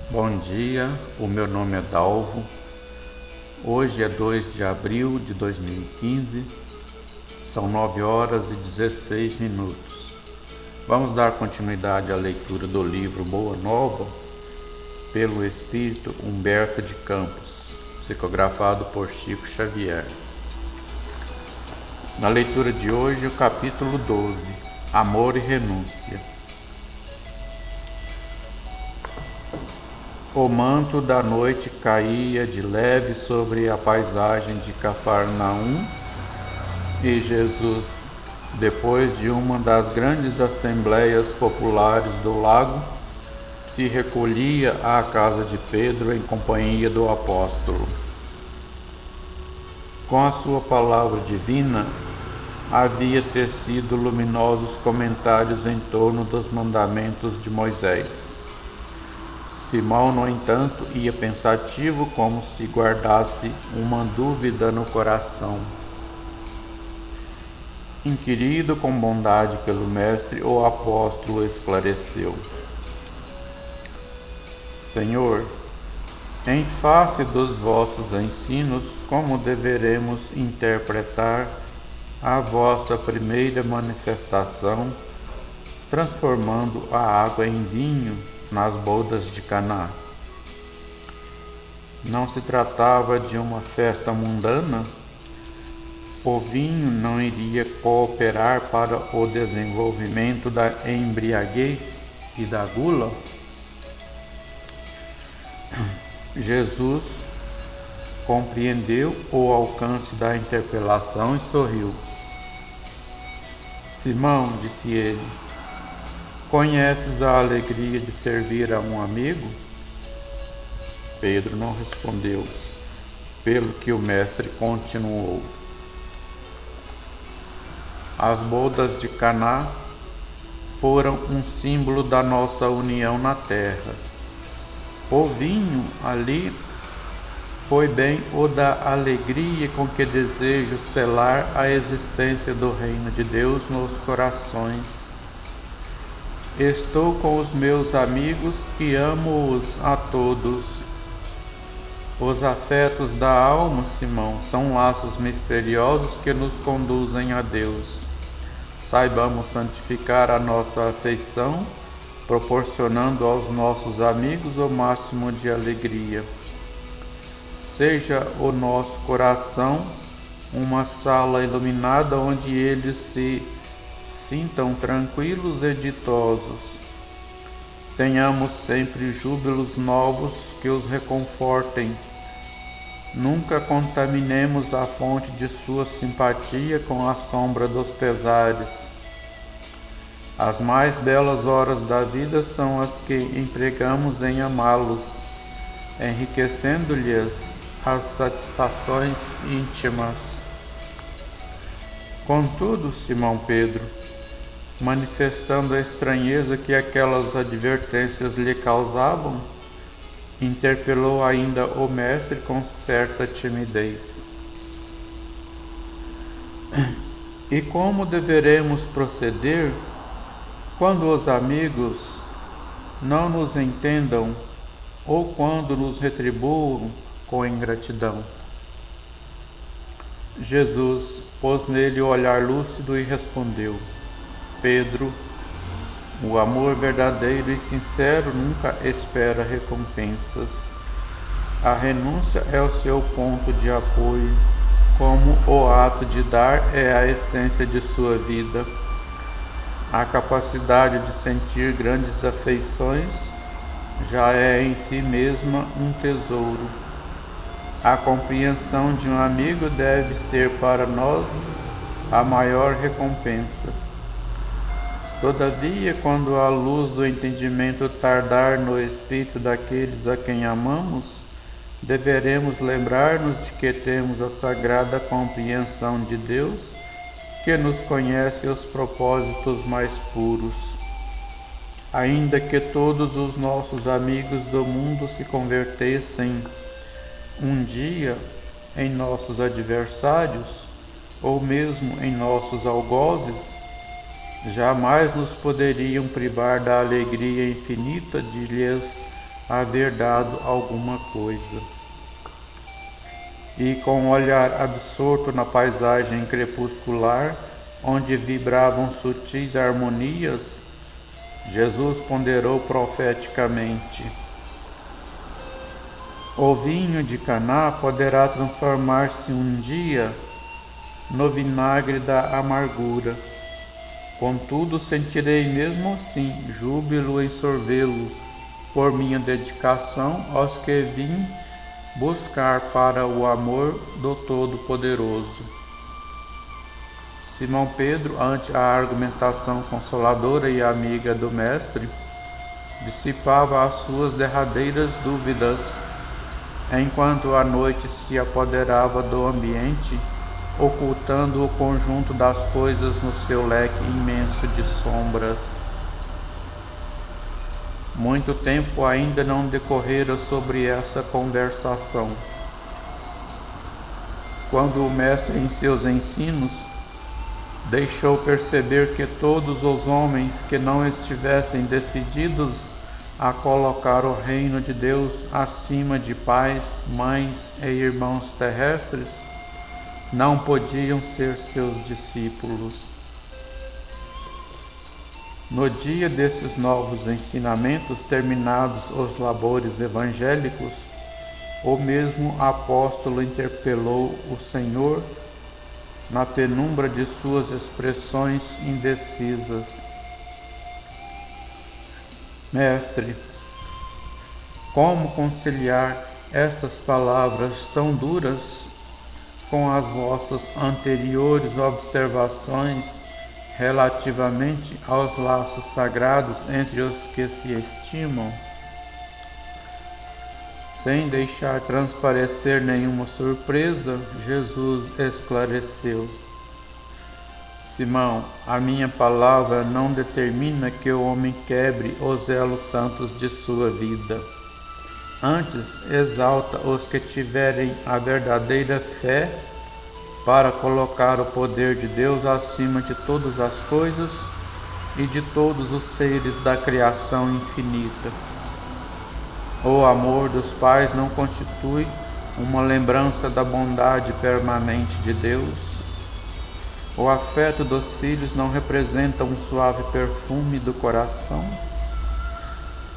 Bom dia, o meu nome é Dalvo. Hoje é 2 de abril de 2015, são 9 horas e 16 minutos. Vamos dar continuidade à leitura do livro Boa Nova, pelo espírito Humberto de Campos, psicografado por Chico Xavier. Na leitura de hoje, o capítulo 12, Amor e Renúncia. O manto da noite caía de leve sobre a paisagem de Cafarnaum e Jesus, depois de uma das grandes assembleias populares do lago, se recolhia à casa de Pedro em companhia do apóstolo. Com a sua palavra divina, havia tecido luminosos comentários em torno dos mandamentos de Moisés. Simão, no entanto, ia pensativo, como se guardasse uma dúvida no coração. Inquirido com bondade pelo mestre, o apóstolo esclareceu: Senhor, em face dos vossos ensinos, como deveremos interpretar a vossa primeira manifestação, transformando a água em vinho nas bodas de Caná? Não se tratava de uma festa mundana? O vinho não iria cooperar para o desenvolvimento da embriaguez e da gula? Jesus compreendeu o alcance da interpelação e sorriu. Simão, disse ele, conheces a alegria de servir a um amigo? Pedro não respondeu, pelo que o mestre continuou. As bodas de Caná foram um símbolo da nossa união na terra. O vinho ali foi bem o da alegria com que desejo selar a existência do reino de Deus nos corações. Estou com os meus amigos e amo-os a todos. Os afetos da alma, Simão, são laços misteriosos que nos conduzem a Deus. Saibamos santificar a nossa afeição, proporcionando aos nossos amigos o máximo de alegria. Seja o nosso coração uma sala iluminada onde eles se sintam tranquilos e ditosos. Tenhamos sempre júbilos novos que os reconfortem. Nunca contaminemos a fonte de sua simpatia com a sombra dos pesares. As mais belas horas da vida são as que empregamos em amá-los, enriquecendo-lhes as satisfações íntimas. Contudo, Simão Pedro, manifestando a estranheza que aquelas advertências lhe causavam, interpelou ainda o mestre com certa timidez. E como deveremos proceder quando os amigos não nos entendam ou quando nos retribuam com ingratidão? Jesus pôs nele o olhar lúcido e respondeu: Pedro, o amor verdadeiro e sincero nunca espera recompensas. A renúncia é o seu ponto de apoio, como o ato de dar é a essência de sua vida. A capacidade de sentir grandes afeições já é em si mesma um tesouro. A compreensão de um amigo deve ser para nós a maior recompensa. Todavia, quando a luz do entendimento tardar no espírito daqueles a quem amamos, deveremos lembrar-nos de que temos a sagrada compreensão de Deus, que nos conhece os propósitos mais puros. Ainda que todos os nossos amigos do mundo se convertessem um dia em nossos adversários, ou mesmo em nossos algozes, jamais nos poderiam privar da alegria infinita de lhes haver dado alguma coisa. E com um olhar absorto na paisagem crepuscular, onde vibravam sutis harmonias, Jesus ponderou profeticamente: o vinho de Caná poderá transformar-se um dia no vinagre da amargura. Contudo, sentirei mesmo assim júbilo em sorvê-lo, por minha dedicação aos que vim buscar para o amor do Todo-Poderoso. Simão Pedro, ante a argumentação consoladora e amiga do Mestre, dissipava as suas derradeiras dúvidas, enquanto a noite se apoderava do ambiente, ocultando o conjunto das coisas no seu leque imenso de sombras. Muito tempo ainda não decorrera sobre essa conversação, quando o Mestre, em seus ensinos, deixou perceber que todos os homens que não estivessem decididos a colocar o reino de Deus acima de pais, mães e irmãos terrestres, não podiam ser seus discípulos. No dia desses novos ensinamentos, terminados os labores evangélicos, o mesmo apóstolo interpelou o Senhor na penumbra de suas expressões indecisas: Mestre, como conciliar estas palavras tão duras com as vossas anteriores observações relativamente aos laços sagrados entre os que se estimam? Sem deixar transparecer nenhuma surpresa, Jesus esclareceu: Simão, a minha palavra não determina que o homem quebre os elos santos de sua vida. Antes, exalta os que tiverem a verdadeira fé para colocar o poder de Deus acima de todas as coisas e de todos os seres da criação infinita. O amor dos pais não constitui uma lembrança da bondade permanente de Deus. O afeto dos filhos não representa um suave perfume do coração.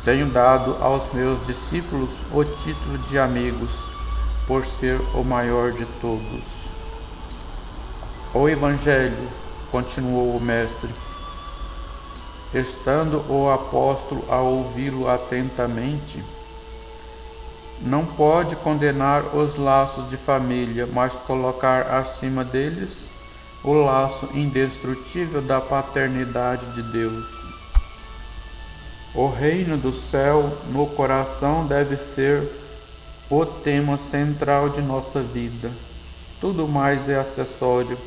Tenho dado aos meus discípulos o título de amigos, por ser o maior de todos. O Evangelho, continuou o Mestre, estando o apóstolo a ouvi-lo atentamente, não pode condenar os laços de família, mas colocar acima deles o laço indestrutível da paternidade de Deus. O reino do céu no coração deve ser o tema central de nossa vida. Tudo mais é acessório.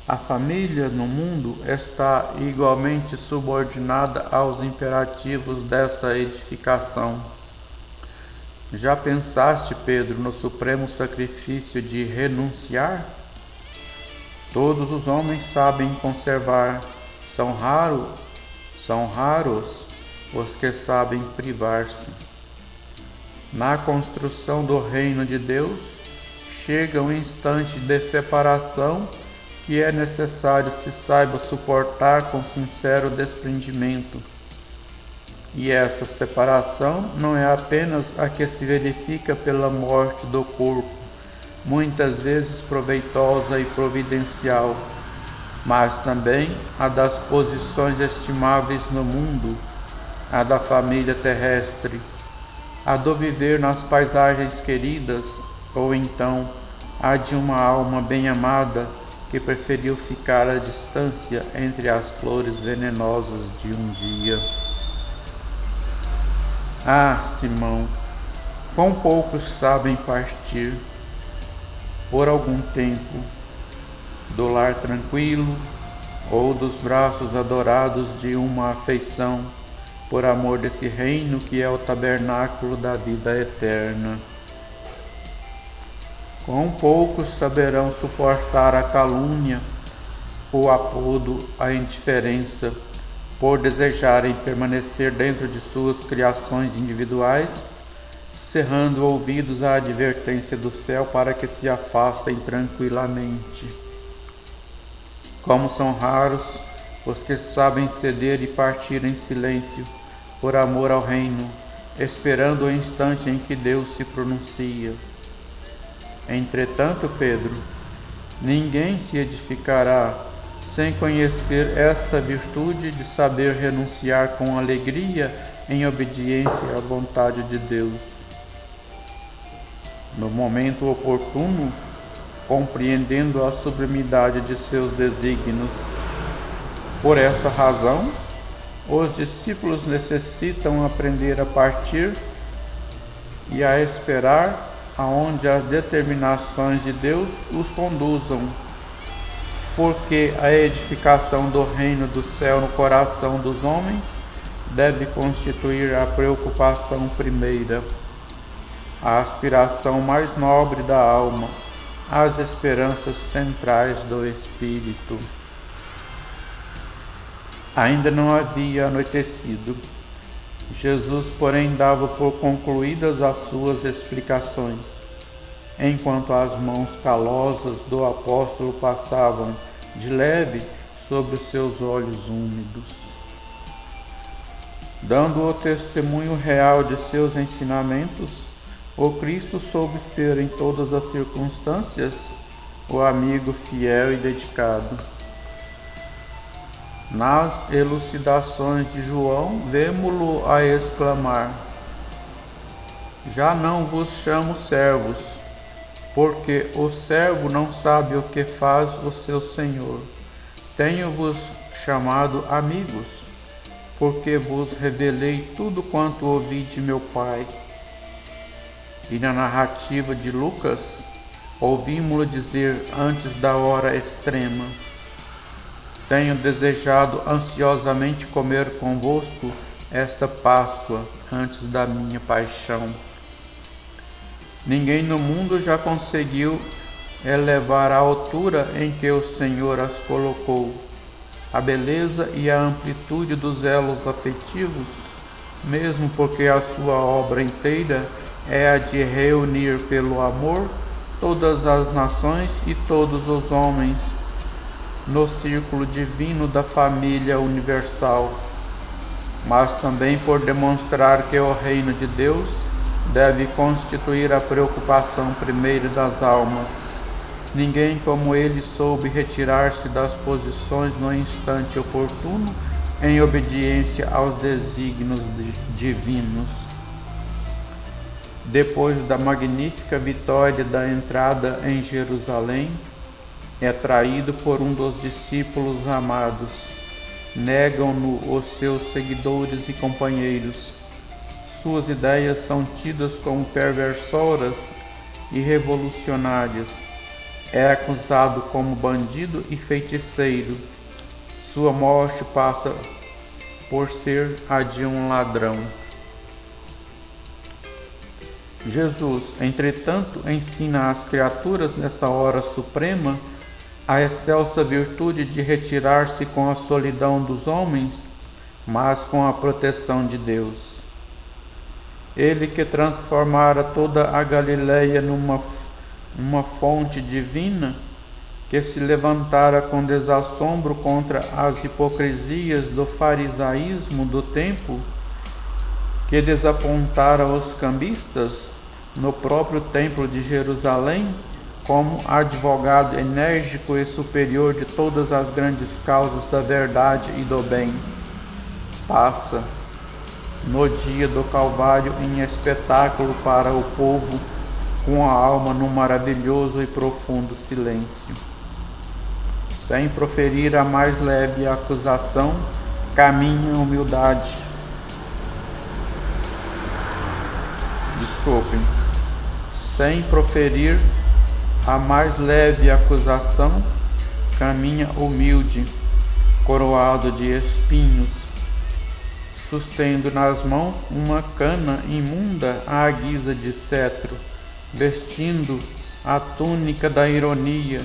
A família no mundo está igualmente subordinada aos imperativos dessa edificação. Já pensaste, Pedro, no supremo sacrifício de renunciar? Todos os homens sabem conservar, são raros os que sabem privar-se. Na construção do reino de Deus, chega um instante de separação que é necessário se saiba suportar com sincero desprendimento. E essa separação não é apenas a que se verifica pela morte do corpo, muitas vezes proveitosa e providencial, mas também a das posições estimáveis no mundo, a da família terrestre, a do viver nas paisagens queridas, ou então a de uma alma bem amada que preferiu ficar à distância entre as flores venenosas de um dia. Ah, Simão, quão poucos sabem partir por algum tempo do lar tranquilo ou dos braços adorados de uma afeição por amor desse reino que é o tabernáculo da vida eterna. Quão poucos saberão suportar a calúnia, o apodo, a indiferença, por desejarem permanecer dentro de suas criações individuais, cerrando ouvidos à advertência do céu para que se afastem tranquilamente. Como são raros os que sabem ceder e partir em silêncio, por amor ao reino, esperando o instante em que Deus se pronuncia. Entretanto, Pedro, ninguém se edificará sem conhecer essa virtude de saber renunciar com alegria em obediência à vontade de Deus. No momento oportuno, compreendendo a sublimidade de seus desígnios. Por esta razão, os discípulos necessitam aprender a partir e a esperar aonde as determinações de Deus os conduzam, porque a edificação do reino do céu no coração dos homens deve constituir a preocupação primeira, a aspiração mais nobre da alma, as esperanças centrais do espírito. Ainda não havia anoitecido. Jesus, porém, dava por concluídas as suas explicações, enquanto as mãos calosas do apóstolo passavam de leve sobre os seus olhos úmidos. Dando o testemunho real de seus ensinamentos, o Cristo soube ser em todas as circunstâncias o amigo fiel e dedicado. Nas elucidações de João, vemo-lo a exclamar: já não vos chamo servos, porque o servo não sabe o que faz o seu senhor. Tenho-vos chamado amigos, porque vos revelei tudo quanto ouvi de meu Pai. E na narrativa de Lucas, ouvimos-lo dizer antes da hora extrema: tenho desejado ansiosamente comer convosco esta Páscoa antes da minha paixão. Ninguém no mundo já conseguiu elevar a altura em que o Senhor as colocou. A beleza e a amplitude dos elos afetivos, mesmo porque a sua obra inteira é a de reunir pelo amor todas as nações e todos os homens no círculo divino da família universal, mas também por demonstrar que o reino de Deus deve constituir a preocupação primeira das almas. Ninguém como ele soube retirar-se das posições no instante oportuno em obediência aos desígnios divinos. Depois da magnífica vitória da entrada em Jerusalém, é traído por um dos discípulos amados. Negam-no os seus seguidores e companheiros. Suas ideias são tidas como perversoras e revolucionárias. É acusado como bandido e feiticeiro. Sua morte passa por ser a de um ladrão. Jesus, entretanto, ensina às criaturas nessa hora suprema a excelsa virtude de retirar-se com a solidão dos homens, mas com a proteção de Deus. Ele que transformara toda a Galileia numa fonte divina, que se levantara com desassombro contra as hipocrisias do farisaísmo do tempo, que desapontara os cambistas no próprio templo de Jerusalém, como advogado enérgico e superior de todas as grandes causas da verdade e do bem, passa no dia do Calvário em espetáculo para o povo, com a alma num maravilhoso e profundo silêncio. Sem proferir a mais leve acusação, caminha a humildade. Sem proferir a mais leve acusação, caminha humilde, coroado de espinhos, sustendo nas mãos uma cana imunda à guisa de cetro, vestindo a túnica da ironia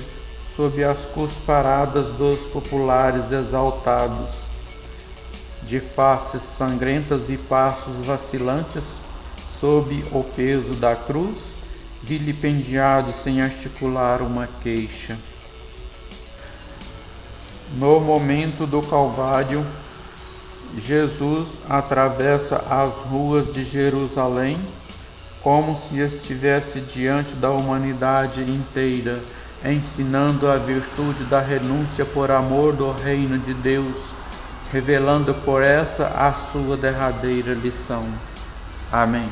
sob as cusparadas dos populares exaltados. de faces sangrentas e passos vacilantes, sob o peso da cruz, vilipendiado sem articular uma queixa. No momento do Calvário, Jesus atravessa as ruas de Jerusalém como se estivesse diante da humanidade inteira, ensinando a virtude da renúncia por amor do reino de Deus, revelando por essa a sua derradeira lição. Amém.